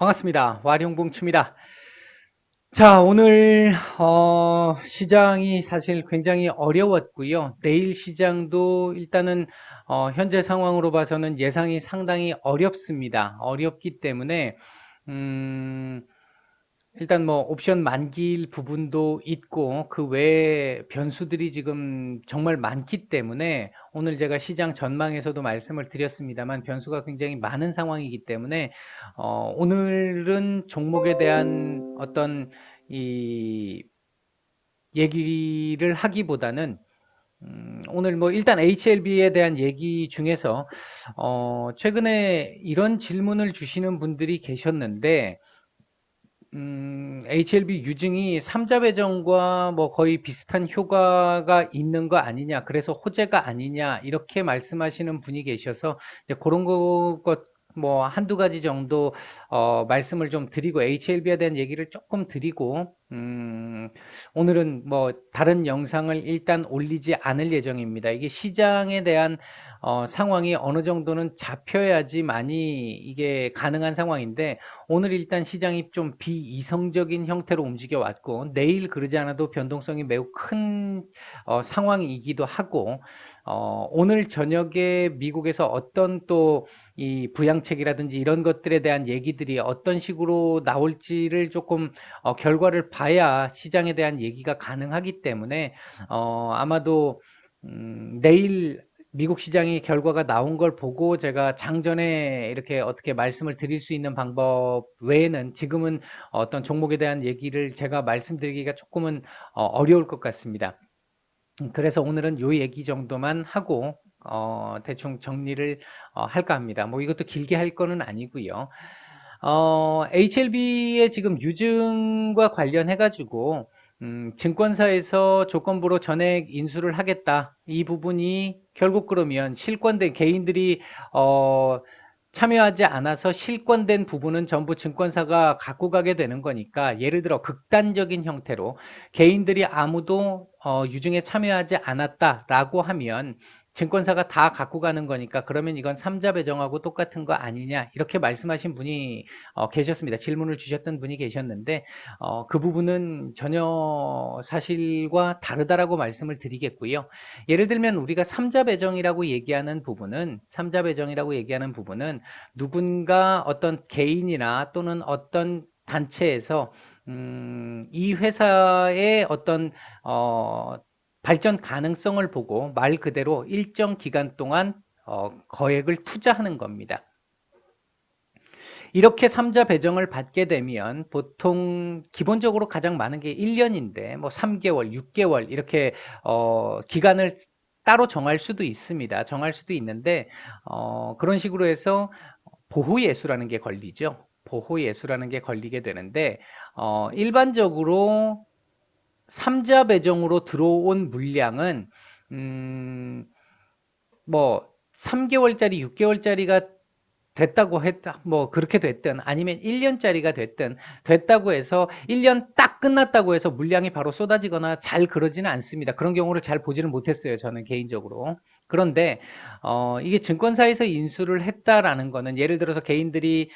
반갑습니다. 와룡봉추입니다. 자, 오늘 시장이 사실 굉장히 어려웠고요. 내일 시장도 일단은 현재 상황으로 봐서는 예상이 상당히 어렵습니다. 어렵기 때문에 음, 일단 뭐 옵션 만기일 부분도 있고 그 외에 변수들이 지금 정말 많기 때문에 오늘 제가 시장 전망에서도 말씀을 드렸습니다만 변수가 굉장히 많은 상황이기 때문에 오늘은 종목에 대한 어떤 이 얘기를 하기보다는 오늘 뭐 일단 HLB에 대한 얘기 중에서 최근에 이런 질문을 주시는 분들이 계셨는데 HLB 유증이 삼자 배정과 뭐 거의 비슷한 효과가 있는 거 아니냐, 그래서 호재가 아니냐, 이렇게 말씀하시는 분이 계셔서 이제 그런 것 뭐 한두 가지 정도 말씀을 좀 드리고 HLB에 대한 얘기를 조금 드리고 오늘은 뭐 다른 영상을 일단 올리지 않을 예정입니다. 이게 시장에 대한 상황이 어느 정도는 잡혀야지만이 이게 가능한 상황인데 오늘 일단 시장이 좀 비이성적인 형태로 움직여 왔고 내일 그러지 않아도 변동성이 매우 큰 상황이기도 하고 오늘 저녁에 미국에서 어떤 또 이 부양책이라든지 이런 것들에 대한 얘기들이 어떤 식으로 나올지를 조금 결과를 봐야 시장에 대한 얘기가 가능하기 때문에 아마도 내일 미국 시장이 결과가 나온 걸 보고 제가 장전에 이렇게 어떻게 말씀을 드릴 수 있는 방법 외에는 지금은 어떤 종목에 대한 얘기를 제가 말씀드리기가 조금은 어려울 것 같습니다. 그래서 오늘은 요 얘기 정도만 하고 대충 정리를 할까 합니다. 뭐 이것도 길게 할 거는 아니고요. HLB의 지금 유증과 관련해 가지고 증권사에서 조건부로 전액 인수를 하겠다. 이 부분이 결국 그러면 실권된 개인들이 참여하지 않아서 실권된 부분은 전부 증권사가 갖고 가게 되는 거니까 예를 들어 극단적인 형태로 개인들이 아무도 유증에 참여하지 않았다라고 하면 증권사가 다 갖고 가는 거니까 그러면 이건 삼자 배정하고 똑같은 거 아니냐 이렇게 말씀하신 분이 계셨습니다. 질문을 주셨던 분이 계셨는데 그 부분은 전혀 사실과 다르다라고 말씀을 드리겠고요. 예를 들면 우리가 삼자 배정이라고 얘기하는 부분은 누군가 어떤 개인이나 또는 어떤 단체에서 이 회사의 어떤 발전 가능성을 보고 말 그대로 일정 기간 동안 거액을 투자하는 겁니다. 이렇게 삼자 배정을 받게 되면 보통 기본적으로 가장 많은 게 1년인데 뭐 3개월, 6개월 이렇게 기간을 따로 정할 수도 있습니다. 정할 수도 있는데 그런 식으로 해서 보호예수라는 게 걸리죠. 보호예수라는 게 걸리게 되는데 일반적으로 삼자 배정으로 들어온 물량은 뭐 3개월짜리, 6개월짜리가 됐다고 했다. 뭐 그렇게 됐든 아니면 1년짜리가 됐다고 해서 1년 딱 끝났다고 해서 물량이 바로 쏟아지거나 잘 그러지는 않습니다. 그런 경우를 잘 보지는 못했어요. 저는 개인적으로. 그런데 이게 증권사에서 인수를 했다라는 거는 예를 들어서 개인들이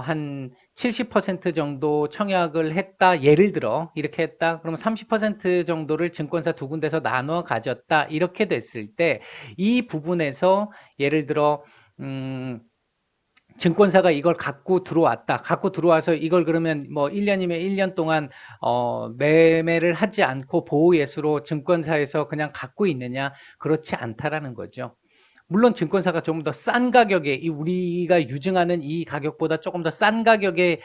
한 70% 정도 청약을 했다. 예를 들어 이렇게 했다. 그러면 30% 정도를 증권사 두 군데서 나눠 가졌다. 이렇게 됐을 때 이 부분에서 예를 들어 증권사가 이걸 갖고 들어왔다. 갖고 들어와서 이걸 그러면 뭐 1년이면 1년 동안 매매를 하지 않고 보호예수로 증권사에서 그냥 갖고 있느냐? 그렇지 않다라는 거죠. 물론 증권사가 좀 더 싼 가격에 우리가 유증하는 이 가격보다 조금 더 싼 가격에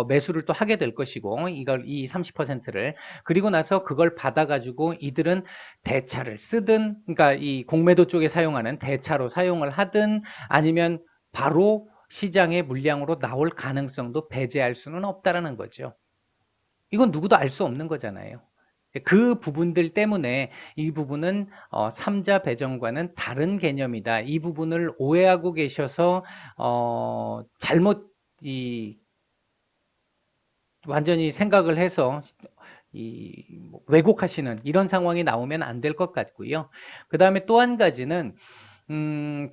매수를 또 하게 될 것이고 이걸 이 30%를 그리고 나서 그걸 받아가지고 이들은 대차를 쓰든 그러니까 이 공매도 쪽에 사용하는 대차로 사용을 하든 아니면 바로 시장의 물량으로 나올 가능성도 배제할 수는 없다라는 거죠. 이건 누구도 알 수 없는 거잖아요. 그 부분들 때문에 이 부분은 삼자 배정과는 다른 개념이다. 이 부분을 오해하고 계셔서 잘못 완전히 생각을 해서 뭐 왜곡하시는 이런 상황이 나오면 안 될 것 같고요. 그 다음에 또 한 가지는 음,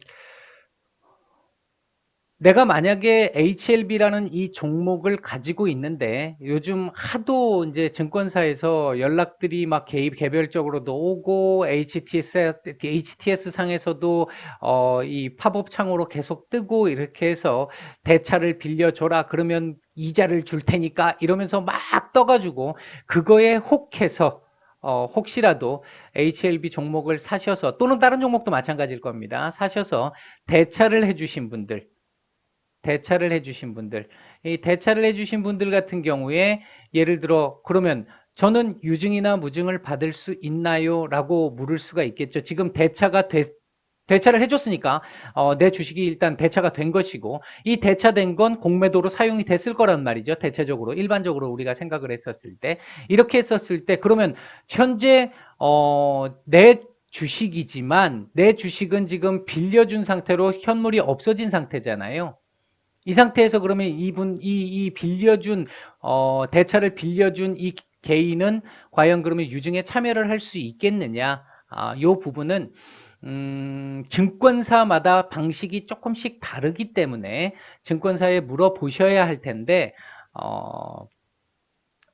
내가 만약에 HLB라는 이 종목을 가지고 있는데 요즘 하도 이제 증권사에서 연락들이 막 개별적으로도 오고 HTS 상에서도 이 팝업 창으로 계속 뜨고 이렇게 해서 대차를 빌려줘라 그러면 이자를 줄 테니까 이러면서 막 떠가지고 그거에 혹해서 혹시라도 HLB 종목을 사셔서 또는 다른 종목도 마찬가지일 겁니다. 사셔서 대차를 해주신 분들 이 대차를 해주신 분들 같은 경우에 예를 들어 그러면 저는 유증이나 무증을 받을 수 있나요? 라고 물을 수가 있겠죠. 지금 대차를 해줬으니까 내 주식이 일단 대차가 된 것이고 이 대차된 건 공매도로 사용이 됐을 거란 말이죠. 대체적으로 일반적으로 우리가 생각을 했었을 때 이렇게 했었을 때 그러면 현재 내 주식이지만 내 주식은 지금 빌려준 상태로 현물이 없어진 상태잖아요. 이 상태에서 그러면 이 빌려준, 대차를 빌려준 이 개인은 과연 그러면 유증에 참여를 할 수 있겠느냐? 요 부분은, 증권사마다 방식이 조금씩 다르기 때문에 증권사에 물어보셔야 할 텐데,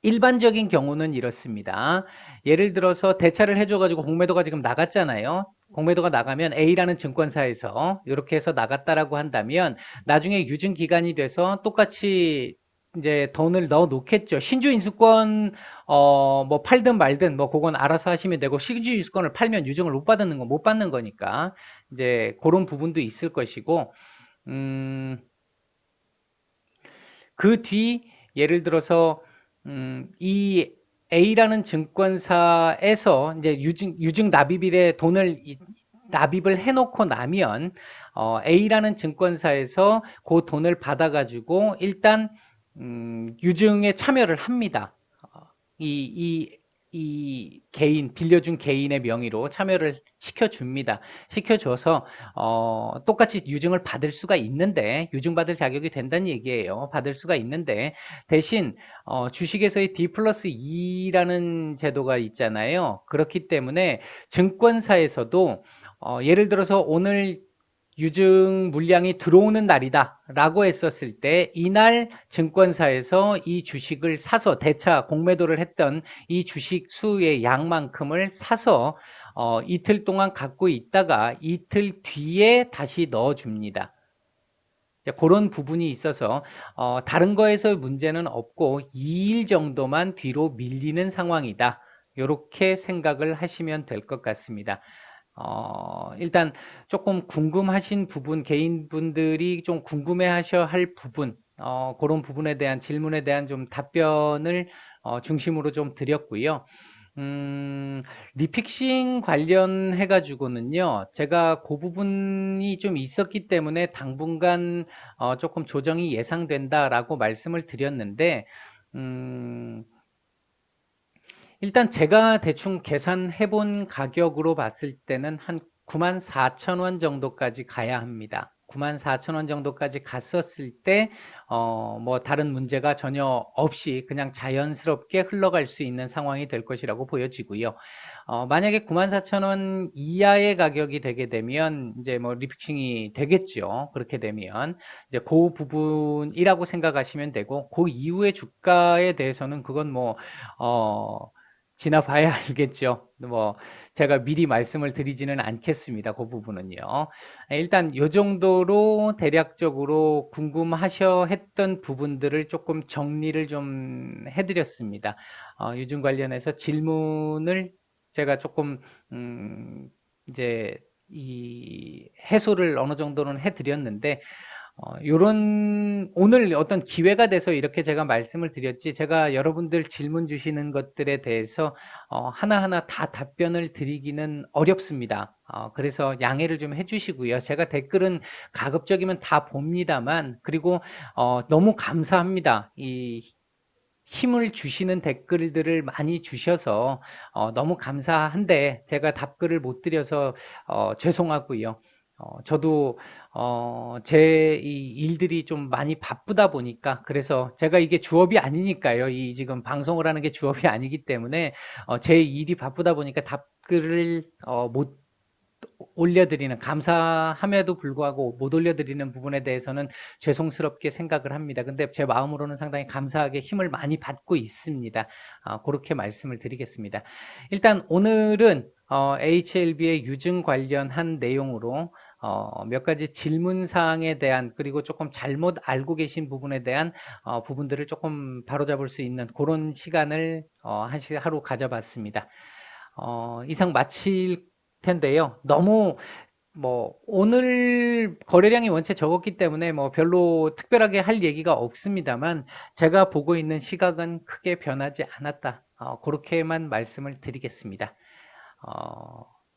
일반적인 경우는 이렇습니다. 예를 들어서 대차를 해줘가지고 공매도가 지금 나갔잖아요. 공매도가 나가면 A라는 증권사에서 이렇게 해서 나갔다라고 한다면 나중에 유증 기간이 돼서 똑같이 이제 돈을 넣어 놓겠죠. 신주 인수권 뭐 팔든 말든 뭐 그건 알아서 하시면 되고 신주 인수권을 팔면 유증을 못 받는 건 못 받는 거니까 이제 그런 부분도 있을 것이고 그 뒤 예를 들어서 이 A라는 증권사에서 이제 유증 납입일에 돈을 납입을 해놓고 나면 A라는 증권사에서 그 돈을 받아가지고 일단 유증에 참여를 합니다. 이 개인, 빌려준 개인의 명의로 참여를 시켜줍니다. 시켜줘서, 똑같이 유증을 받을 수가 있는데, 유증받을 자격이 된다는 얘기예요. 받을 수가 있는데, 대신, 주식에서의 D 플러스 2라는 제도가 있잖아요. 그렇기 때문에 증권사에서도, 예를 들어서 오늘 유증 물량이 들어오는 날이다 라고 했었을 때 이날 증권사에서 이 주식을 사서 대차 공매도를 했던 이 주식 수의 양만큼을 사서 이틀 동안 갖고 있다가 이틀 뒤에 다시 넣어줍니다. 그런 부분이 있어서 다른 거에서 문제는 없고 2일 정도만 뒤로 밀리는 상황이다. 이렇게 생각을 하시면 될 것 같습니다. 일단 조금 궁금하신 부분, 개인분들이 좀 궁금해 하셔 할 부분, 그런 부분에 대한 질문에 대한 좀 답변을 중심으로 좀 드렸고요. 리픽싱 관련해 가지고는요, 제가 그 부분이 좀 있었기 때문에 당분간 조금 조정이 예상된다라고 말씀을 드렸는데, 일단 제가 대충 계산해 본 가격으로 봤을 때는 한 94,000원 정도까지 가야 합니다. 94,000원 정도까지 갔었을 때, 뭐 다른 문제가 전혀 없이 그냥 자연스럽게 흘러갈 수 있는 상황이 될 것이라고 보여지고요. 만약에 94,000원 이하의 가격이 되게 되면 이제 뭐 리픽싱이 되겠죠. 그렇게 되면 이제 그 부분이라고 생각하시면 되고, 그 이후의 주가에 대해서는 그건 뭐, 지나봐야 알겠죠. 뭐 제가 미리 말씀을 드리지는 않겠습니다. 그 부분은요. 일단 요 정도로 대략적으로 궁금하셔 했던 부분들을 조금 정리를 좀 해드렸습니다. 유증 관련해서 질문을 제가 조금 이제 이 해소를 어느 정도는 해드렸는데 요런 오늘 어떤 기회가 돼서 이렇게 제가 말씀을 드렸지 제가 여러분들 질문 주시는 것들에 대해서 하나하나 다 답변을 드리기는 어렵습니다. 그래서 양해를 좀 해주시고요. 제가 댓글은 가급적이면 다 봅니다만 그리고 너무 감사합니다. 이 힘을 주시는 댓글들을 많이 주셔서 너무 감사한데 제가 답글을 못 드려서 죄송하고요. 저도 제 이 일들이 좀 많이 바쁘다 보니까 그래서 제가 이게 주업이 아니니까요. 이 지금 방송을 하는 게 주업이 아니기 때문에 제 일이 바쁘다 보니까 답글을 못 올려드리는, 감사함에도 불구하고 못 올려드리는 부분에 대해서는 죄송스럽게 생각을 합니다. 근데 제 마음으로는 상당히 감사하게 힘을 많이 받고 있습니다. 그렇게 말씀을 드리겠습니다. 일단 오늘은 HLB의 유증 관련한 내용으로 몇 가지 질문사항에 대한, 그리고 조금 잘못 알고 계신 부분에 대한 부분들을 조금 바로잡을 수 있는 그런 시간을 하루 가져봤습니다. 이상 마칠 텐데요. 너무 오늘 거래량이 원체 적었기 때문에 별로 특별하게 할 얘기가 없습니다만, 제가 보고 있는 시각은 크게 변하지 않았다. 그렇게만 말씀을 드리겠습니다.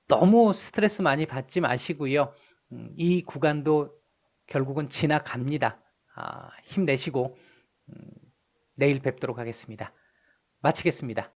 너무 스트레스 많이 받지 마시고요. 이 구간도 결국은 지나갑니다. 힘내시고 내일 뵙도록 하겠습니다. 마치겠습니다.